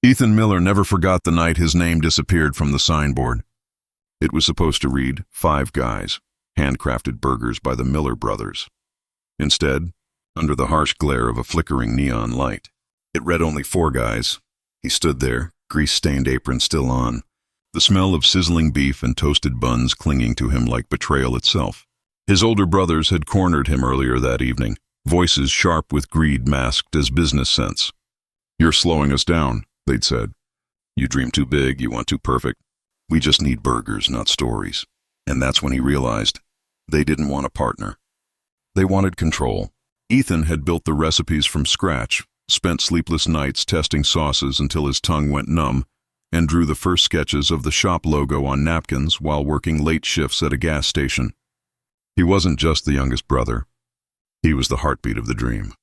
Ethan Miller never forgot the night his name disappeared from the signboard. It was supposed to read, "Five Guys, handcrafted burgers by the Miller brothers." Instead, under the harsh glare of a flickering neon light, it read only "Four Guys." He stood there, grease-stained apron still on, the smell of sizzling beef and toasted buns clinging to him like betrayal itself. His older brothers had cornered him earlier that evening, voices sharp with greed masked as business sense. "You're slowing us down," they'd said. "You dream too big, you want too perfect. We just need burgers, not stories." And that's when he realized they didn't want a partner. They wanted control. Ethan had built the recipes from scratch, spent sleepless nights testing sauces until his tongue went numb, and drew the first sketches of the shop logo on napkins while working late shifts at a gas station. He wasn't just the youngest brother. He was the heartbeat of the dream.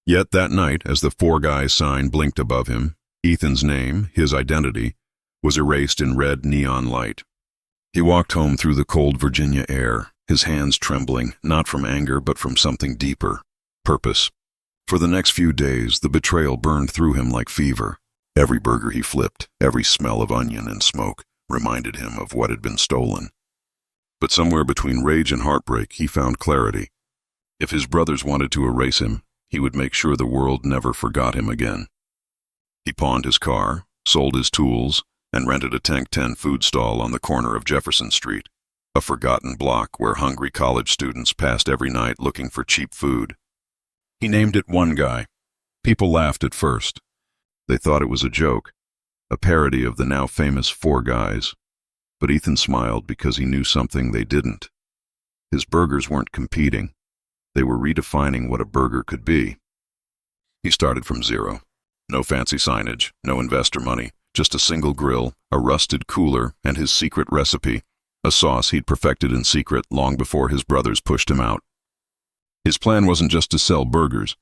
Yet that night, as the Four Guys sign blinked above him, Ethan's name, his identity, was erased in red neon light. He walked home through the cold Virginia air, his hands trembling, not from anger but from something deeper, purpose. For the next few days, the betrayal burned through him like fever. Every burger he flipped, every smell of onion and smoke, reminded him of what had been stolen. But somewhere between rage and heartbreak, he found clarity. If his brothers wanted to erase him, he would make sure the world never forgot him again. He pawned his car, sold his tools, and rented a Tank 10 food stall on the corner of Jefferson Street, a forgotten block where hungry college students passed every night looking for cheap food. He named it One Guy. People laughed at first. They thought it was a joke, a parody of the now famous Four Guys. But Ethan smiled because he knew something they didn't. His burgers weren't competing. They were redefining what a burger could be. He started from zero. No fancy signage, no investor money, just a single grill, a rusted cooler, and his secret recipe, a sauce he'd perfected in secret long before his brothers pushed him out. His plan wasn't just to sell burgers.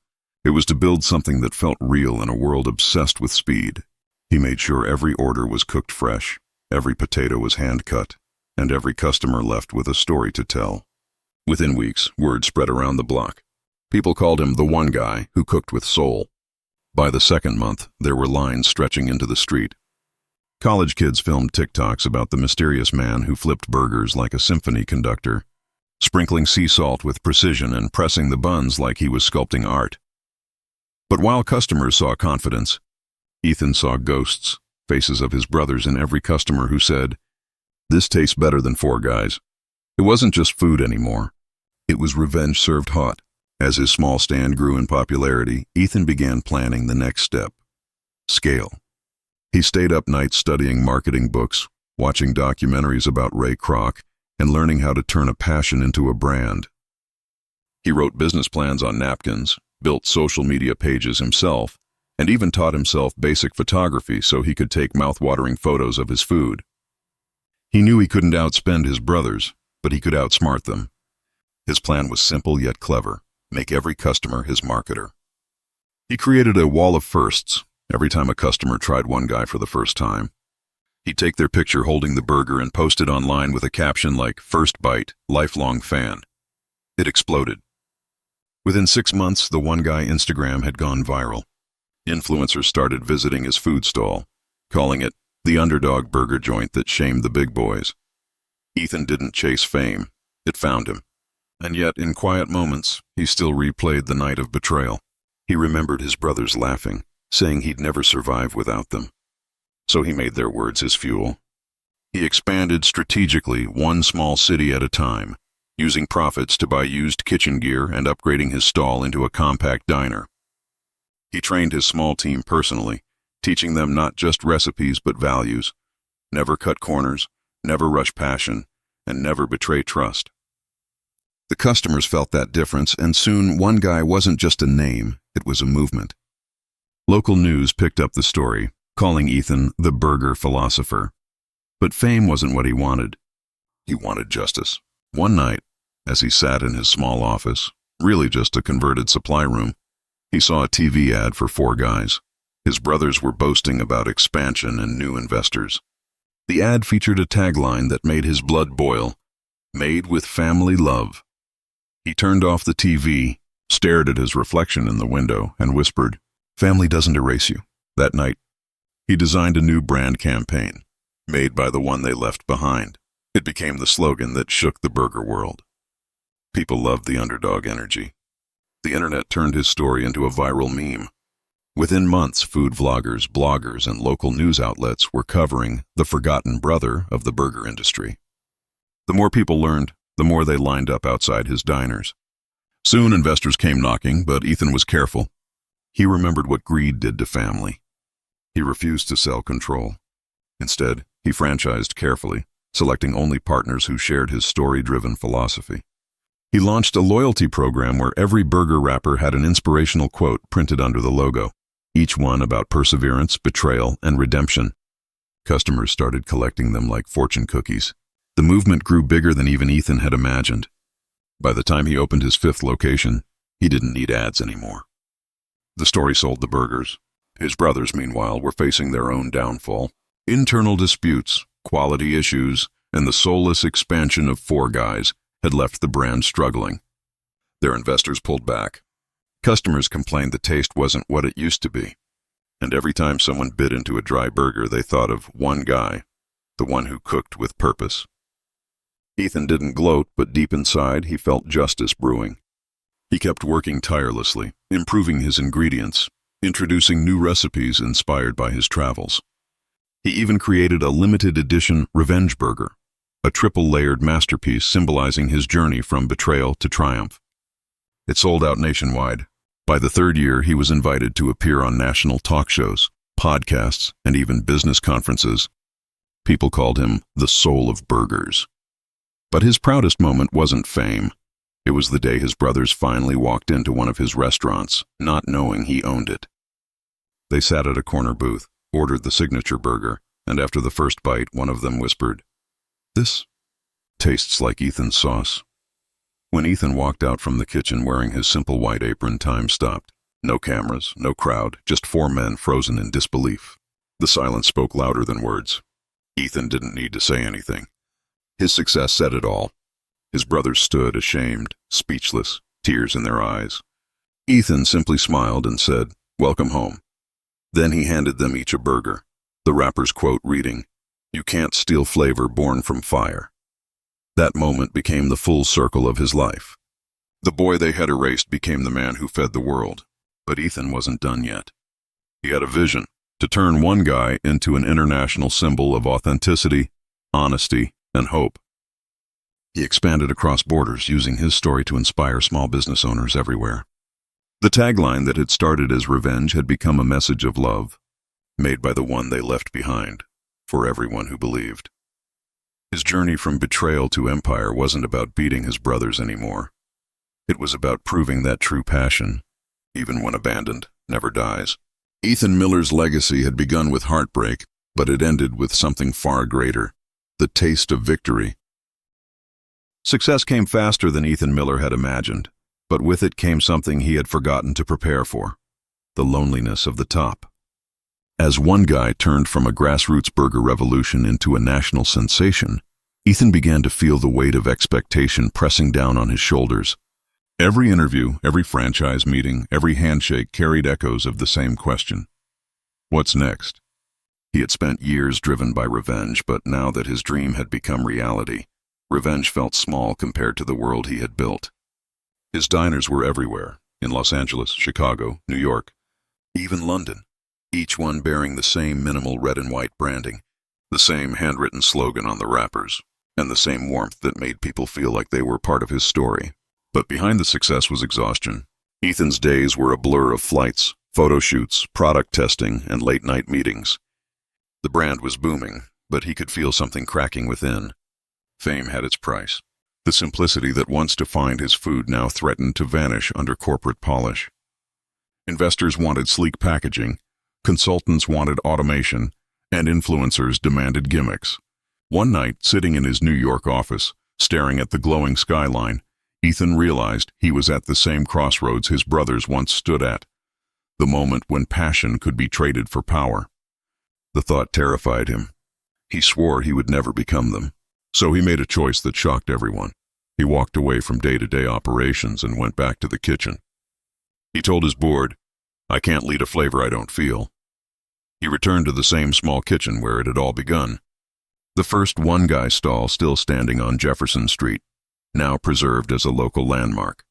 It was to build something that felt real in a world obsessed with speed. He made sure every order was cooked fresh, every potato was hand-cut, and every customer left with a story to tell. Within weeks, word spread around the block. People called him the One Guy who cooked with soul. By the second month, there were lines stretching into the street. College kids filmed TikToks about the mysterious man who flipped burgers like a symphony conductor, sprinkling sea salt with precision and pressing the buns like he was sculpting art. But while customers saw confidence, Ethan saw ghosts, faces of his brothers in every customer who said, "This tastes better than Four Guys." It wasn't just food anymore. It was revenge served hot. As his small stand grew in popularity, Ethan began planning the next step: scale. He stayed up nights studying marketing books, watching documentaries about Ray Kroc, and learning how to turn a passion into a brand. He wrote business plans on napkins, built social media pages himself, and even taught himself basic photography so he could take mouth-watering photos of his food. He knew he couldn't outspend his brothers, but he could outsmart them. His plan was simple yet clever: make every customer his marketer. He created a wall of firsts. Every time a customer tried One Guy for the first time, he'd take their picture holding the burger and post it online with a caption like, "First bite, lifelong fan." It exploded. Within 6 months, the One Guy Instagram had gone viral. Influencers started visiting his food stall, calling it the underdog burger joint that shamed the big boys. Ethan didn't chase fame. It found him. And yet, in quiet moments, he still replayed the night of betrayal. He remembered his brothers laughing, saying he'd never survive without them. So he made their words his fuel. He expanded strategically, one small city at a time, using profits to buy used kitchen gear and upgrading his stall into a compact diner. He trained his small team personally, teaching them not just recipes but values: never cut corners, never rush passion, and never betray trust. The customers felt that difference, and soon One Guy wasn't just a name, it was a movement. Local news picked up the story, calling Ethan the burger philosopher. But fame wasn't what he wanted. He wanted justice. One night, as he sat in his small office, really just a converted supply room, he saw a TV ad for Four Guys. His brothers were boasting about expansion and new investors. The ad featured a tagline that made his blood boil: "Made with family love." He turned off the TV, stared at his reflection in the window, and whispered, "Family doesn't erase you." That night, he designed a new brand campaign, made by the one they left behind. It became the slogan that shook the burger world. People loved the underdog energy. The internet turned his story into a viral meme. Within months, food vloggers, bloggers, and local news outlets were covering the forgotten brother of the burger industry. The more people learned, the more they lined up outside his diners. Soon investors came knocking, but Ethan was careful. He remembered what greed did to family. He refused to sell control. Instead, he franchised carefully, selecting only partners who shared his story-driven philosophy. He launched a loyalty program where every burger wrapper had an inspirational quote printed under the logo, each one about perseverance, betrayal, and redemption. Customers started collecting them like fortune cookies. The movement grew bigger than even Ethan had imagined. By the time he opened his 5th location, he didn't need ads anymore. The story sold the burgers. His brothers, meanwhile, were facing their own downfall. Internal disputes, quality issues, and the soulless expansion of 4 guys had left the brand struggling. Their investors pulled back. Customers complained the taste wasn't what it used to be. And every time someone bit into a dry burger, they thought of one guy, the one who cooked with purpose. Ethan didn't gloat, but deep inside, he felt justice brewing. He kept working tirelessly, improving his ingredients, introducing new recipes inspired by his travels. He even created a limited edition Revenge Burger, a triple-layered masterpiece symbolizing his journey from betrayal to triumph. It sold out nationwide. By the 3rd year, he was invited to appear on national talk shows, podcasts, and even business conferences. People called him the soul of burgers. But his proudest moment wasn't fame. It was the day his brothers finally walked into one of his restaurants, not knowing he owned it. They sat at a corner booth, ordered the signature burger, and after the first bite, one of them whispered, "This tastes like Ethan's sauce." When Ethan walked out from the kitchen wearing his simple white apron, time stopped. No cameras, no crowd, just 4 men frozen in disbelief. The silence spoke louder than words. Ethan didn't need to say anything. His success said it all. His brothers stood ashamed, speechless, tears in their eyes. Ethan simply smiled and said, "Welcome home." Then he handed them each a burger, the wrapper's quote reading, "You can't steal flavor born from fire." That moment became the full circle of his life. The boy they had erased became the man who fed the world. But Ethan wasn't done yet. He had a vision to turn one guy into an international symbol of authenticity, honesty, and hope. He expanded across borders, using his story to inspire small business owners everywhere. The tagline that had started as revenge had become a message of love, made by the one they left behind, for everyone who believed. His journey from betrayal to empire wasn't about beating his brothers anymore. It was about proving that true passion, even when abandoned, never dies. Ethan Miller's legacy had begun with heartbreak, but it ended with something far greater, the taste of victory. Success came faster than Ethan Miller had imagined, but with it came something he had forgotten to prepare for, the loneliness of the top. As one guy turned from a grassroots burger revolution into a national sensation, Ethan began to feel the weight of expectation pressing down on his shoulders. Every interview, every franchise meeting, every handshake carried echoes of the same question. What's next? He had spent years driven by revenge, but now that his dream had become reality, revenge felt small compared to the world he had built. His diners were everywhere, in Los Angeles, Chicago, New York, even London, each one bearing the same minimal red and white branding, the same handwritten slogan on the wrappers, and the same warmth that made people feel like they were part of his story. But behind the success was exhaustion. Ethan's days were a blur of flights, photo shoots, product testing, and late-night meetings. The brand was booming, but he could feel something cracking within. Fame had its price. The simplicity that once defined his food now threatened to vanish under corporate polish. Investors wanted sleek packaging, consultants wanted automation, and influencers demanded gimmicks. One night, sitting in his New York office, staring at the glowing skyline, Ethan realized he was at the same crossroads his brothers once stood at, the moment when passion could be traded for power. The thought terrified him. He swore he would never become them. So he made a choice that shocked everyone. He walked away from day-to-day operations and went back to the kitchen. He told his board, "I can't lead a flavor I don't feel." He returned to the same small kitchen where it had all begun. The first one-guy stall still standing on Jefferson Street, now preserved as a local landmark.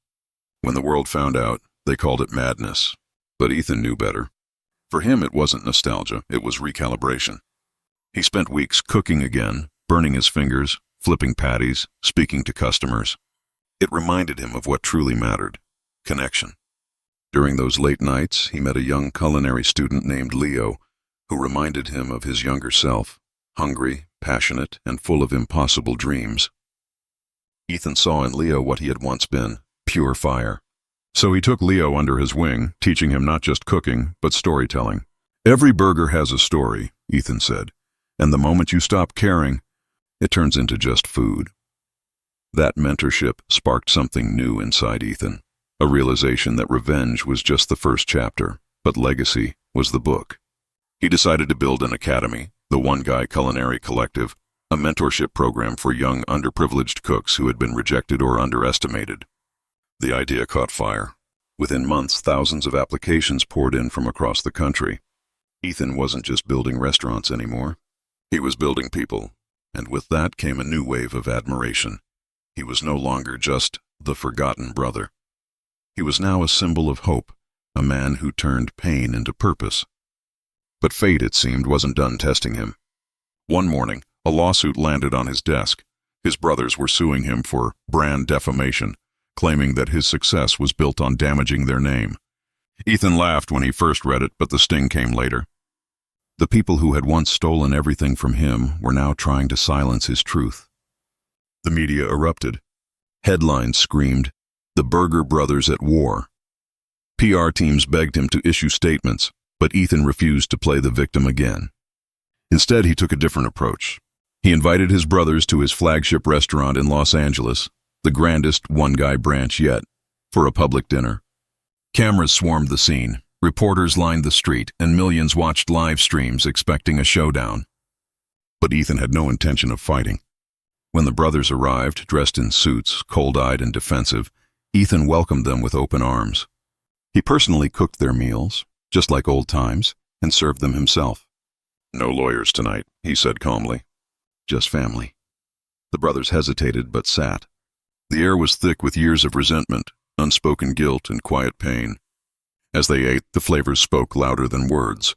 When the world found out, they called it madness. But Ethan knew better. For him, it wasn't nostalgia, it was recalibration. He spent weeks cooking again, burning his fingers, flipping patties, speaking to customers. It reminded him of what truly mattered: connection. During those late nights, he met a young culinary student named Leo, who reminded him of his younger self, hungry, passionate, and full of impossible dreams. Ethan saw in Leo what he had once been: pure fire. So he took Leo under his wing, teaching him not just cooking, but storytelling. "Every burger has a story," Ethan said, "and the moment you stop caring, it turns into just food." That mentorship sparked something new inside Ethan, a realization that revenge was just the first chapter, but legacy was the book. He decided to build an academy, the One Guy Culinary Collective, a mentorship program for young, underprivileged cooks who had been rejected or underestimated. The idea caught fire. Within months, thousands of applications poured in from across the country. Ethan wasn't just building restaurants anymore. He was building people, and with that came a new wave of admiration. He was no longer just the forgotten brother. He was now a symbol of hope, a man who turned pain into purpose. But fate, it seemed, wasn't done testing him. One morning, a lawsuit landed on his desk. His brothers were suing him for brand defamation, claiming that his success was built on damaging their name. Ethan laughed when he first read it, but the sting came later. The people who had once stolen everything from him were now trying to silence his truth. The media erupted. Headlines screamed, "The Burger Brothers at War." PR teams begged him to issue statements, but Ethan refused to play the victim again. Instead, he took a different approach. He invited his brothers to his flagship restaurant in Los Angeles, the grandest one-guy branch yet, for a public dinner. Cameras swarmed the scene, reporters lined the street, and millions watched live streams expecting a showdown. But Ethan had no intention of fighting. When the brothers arrived, dressed in suits, cold-eyed and defensive, Ethan welcomed them with open arms. He personally cooked their meals, just like old times, and served them himself. "No lawyers tonight," he said calmly. "Just family." The brothers hesitated but sat. The air was thick with years of resentment, unspoken guilt, and quiet pain. As they ate, the flavors spoke louder than words.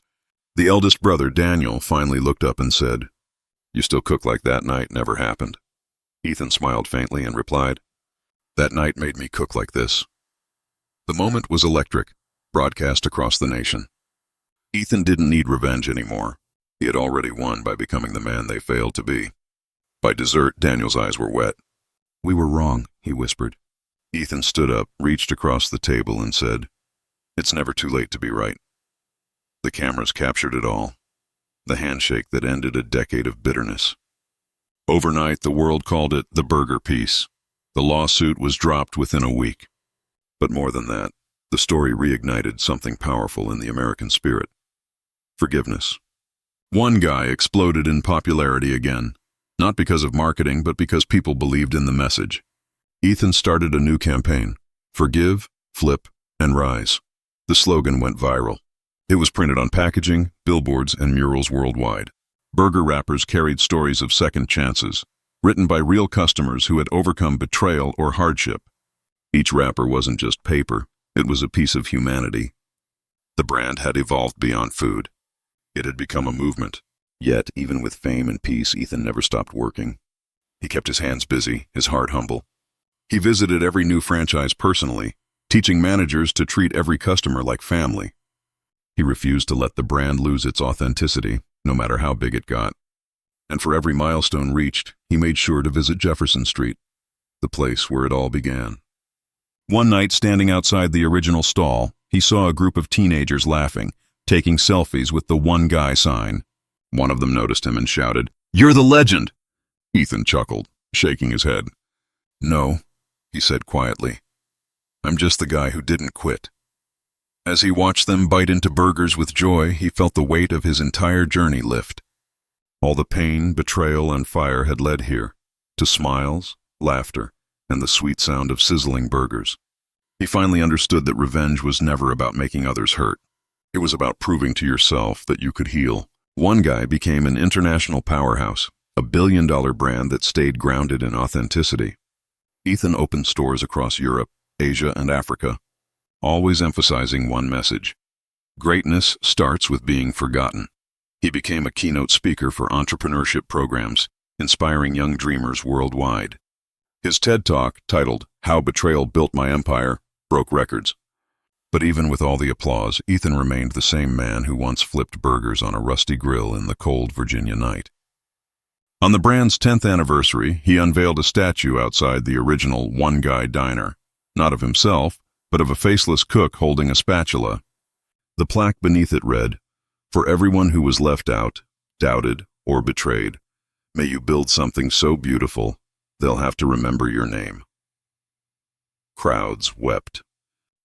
The eldest brother, Daniel, finally looked up and said, "You still cook like that night never happened." Ethan smiled faintly and replied, "That night made me cook like this." The moment was electric, broadcast across the nation. Ethan didn't need revenge anymore. He had already won by becoming the man they failed to be. By dessert, Daniel's eyes were wet. "We were wrong," he whispered. Ethan stood up, reached across the table, and said, "It's never too late to be right." The cameras captured it all. The handshake that ended a decade of bitterness. Overnight, the world called it the Burger Peace. The lawsuit was dropped within a week. But more than that, the story reignited something powerful in the American spirit: forgiveness. One Guy exploded in popularity again, not because of marketing, but because people believed in the message. Ethan started a new campaign: Forgive, Flip, and Rise. The slogan went viral. It was printed on packaging, billboards, and murals worldwide. Burger wrappers carried stories of second chances, written by real customers who had overcome betrayal or hardship. Each wrapper wasn't just paper, it was a piece of humanity. The brand had evolved beyond food. It had become a movement. Yet, even with fame and peace, Ethan never stopped working. He kept his hands busy, his heart humble. He visited every new franchise personally, teaching managers to treat every customer like family. He refused to let the brand lose its authenticity, no matter how big it got. And for every milestone reached, he made sure to visit Jefferson Street, the place where it all began. One night, standing outside the original stall, he saw a group of teenagers laughing, taking selfies with the One Guy sign. One of them noticed him and shouted, "You're the legend!" Ethan chuckled, shaking his head. "No," he said quietly. "I'm just the guy who didn't quit." As he watched them bite into burgers with joy, he felt the weight of his entire journey lift. All the pain, betrayal, and fire had led here, to smiles, laughter, and the sweet sound of sizzling burgers. He finally understood that revenge was never about making others hurt. It was about proving to yourself that you could heal. One guy became an international powerhouse, a billion-dollar brand that stayed grounded in authenticity. Ethan opened stores across Europe, Asia, and Africa, always emphasizing one message: greatness starts with being forgotten. He became a keynote speaker for entrepreneurship programs, inspiring young dreamers worldwide. His TED Talk, titled "How Betrayal Built My Empire," broke records. But even with all the applause, Ethan remained the same man who once flipped burgers on a rusty grill in the cold Virginia night. On the brand's 10th anniversary, he unveiled a statue outside the original One Guy Diner, not of himself, but of a faceless cook holding a spatula. The plaque beneath it read, "For everyone who was left out, doubted, or betrayed, may you build something so beautiful, they'll have to remember your name." Crowds wept.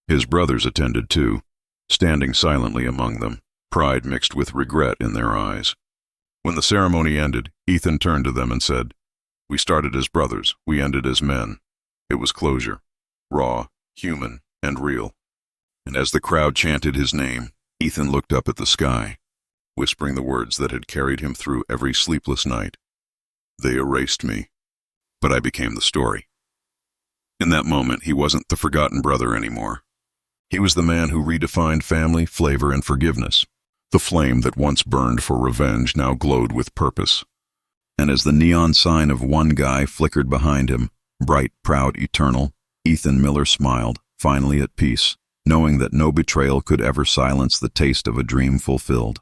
His brothers attended too, standing silently among them, pride mixed with regret in their eyes. When the ceremony ended, Ethan turned to them and said, "We started as brothers, we ended as men." It was closure, raw, human, and real. And as the crowd chanted his name, Ethan looked up at the sky, whispering the words that had carried him through every sleepless night. "They erased me, but I became the story." In that moment, he wasn't the forgotten brother anymore. He was the man who redefined family, flavor, and forgiveness. The flame that once burned for revenge now glowed with purpose. And as the neon sign of One Guy flickered behind him, bright, proud, eternal, Ethan Miller smiled, finally at peace, knowing that no betrayal could ever silence the taste of a dream fulfilled.